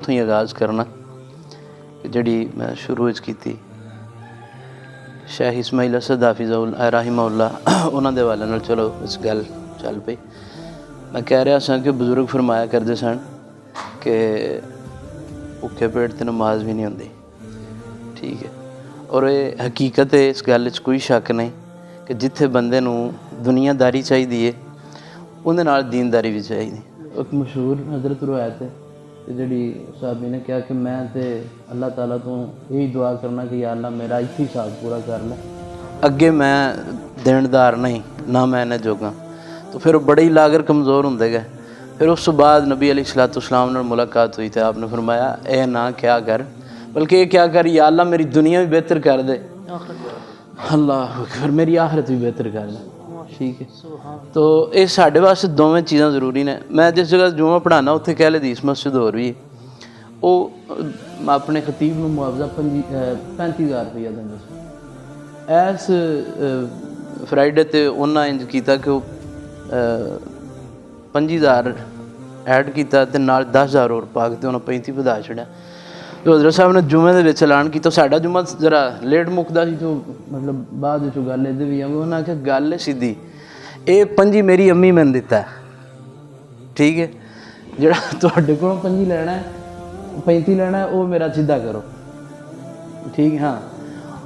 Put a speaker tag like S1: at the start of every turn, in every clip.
S1: ਉੱਥੋਂ ਹੀ आगाज़ करना जिहड़ी मैं शुरू की शाह इस्माइल असद हाफिज़ राहिमहुल्लाह उन्हां दे हवाले नाल चलो इस गल चल पई। मैं कह रहा सा कि बजुर्ग फरमाया करते सन कि भुखे पेट ते नमाज भी नहीं होंदी, ठीक है। और ये हकीकत है, इस गल च कोई शक नहीं कि जिथे बंदे नूं दुनियादारी चाहिए है उहदे नाल दीनदारी भी चाहिए। एक मशहूर हज़रत रवायत है जी साहबी ने कहा कि मैं तो अल्लाह ताला तो यही दुआ करना कि या अल्लाह मेरा इत्थे हिसाब पूरा कर ले, अगे मैं देनदार नहीं ना मैं इन्हें जोगा। तो फिर बड़े ही लागर कमज़ोर होंदे गए। फिर उस बाद नबी अलैहिस्सलाम नाल मुलाकात हुई तो आपने फरमाया ए ना क्या कर, बल्कि ये क्या कर, या अल्लाह मेरी दुनिया भी बेहतर कर दे, अल्लाह फिर मेरी आखिरत भी बेहतर कर दे, ठीक है। तो ये साढ़े वास्ते दोवें चीज़ां जरूरी ने। मैं जिस जगह जुमा पढ़ाना उत्थे कह हदीस मस्जिद होर भी वो अपने खतीब नूं मुआवजा 35,000 रुपया दिंदे सी। इस फ्राइडे ते उन्हें इंज किया कि वो 25,000 ऐड किया ते नाल 10,000 और पा के उन्हें 35 वधा छड़िया। तो हज़रत साहब ने जुमे दे विच ऐलान किया। साडा जुमा जरा लेट मुकदा सी, तो मतलब बाद विच गल इहदे भी आ। उन्हें आख्या गल है सीधी, ये 25 मेरी अम्मी मैंने दिता है, ठीक है। जिहड़ा तुहाडे कोलों 25 लैना है 35 लैना है वो मेरा सीधा करो, ठीक है। हाँ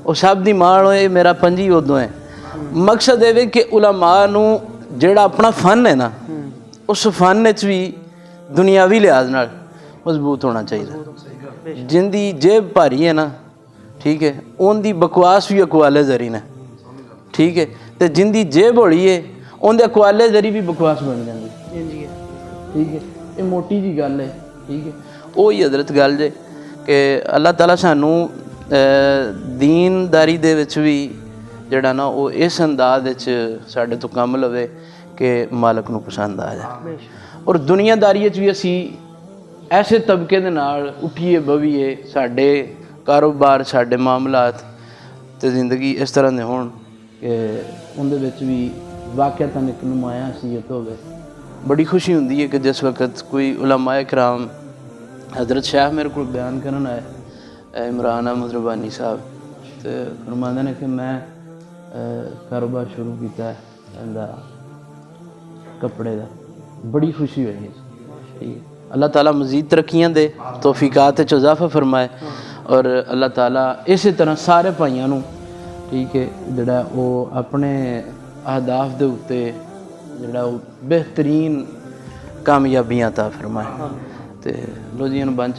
S1: वो सब दी मां होए मेरा 25 उदों है। मकसद ये कि उलमा नूं जिहड़ा अपना फन है ना उस फन विच भी दुनियावी लिहाज नाल मजबूत होना चाहिए। जिंदी जेब भारी है ना, ठीक है, उनकी बकवास भी अकवाले जरी ने, ठीक है। तो जिंदी जेब होली है उनके अकवाले जरी भी बकवास बन जाती, ठीक है। ये मोटी जी गल है, ठीक है। वही हज़रत गल जे कि अल्लाह ताला सानू दीनदारी दे विच भी जिहड़ा ना वो इस अंदाज विच साडे तो कम लवे कि मालक नूं पसंद आ जाए। और दुनियादारी भी असी ऐसे तबके दे नाल उठीए बवीए, साडे कारोबार साडे मामलात ते जिंदगी इस तरह दे होण कि उहदे विच भी वाक़अतन एक नुमाया हसीयत होवे। बड़ी खुशी हुंदी है कि जिस वक्त कोई उलमाए कराम हज़रत शाह मेरे को बयान करन आए, इमरान अहमद रब्बानी साहब, तो फरमांदे ने कि मैं कारोबार शुरू किया है इहदा कपड़े का। बड़ी खुशी हुई है, ठीक है। अल्लाह ताला मज़ीद तरक्कियां दे, तौफीकात च इज़ाफा फरमाए। और अल्लाह ताला इस तरह सारे भाइयों नूं, ठीक है, जिहड़ा वो अपने अहदाफ दे उत्ते जिहड़ा वो बेहतरीन कामयाबियां अता फरमाए। तो लो जी बन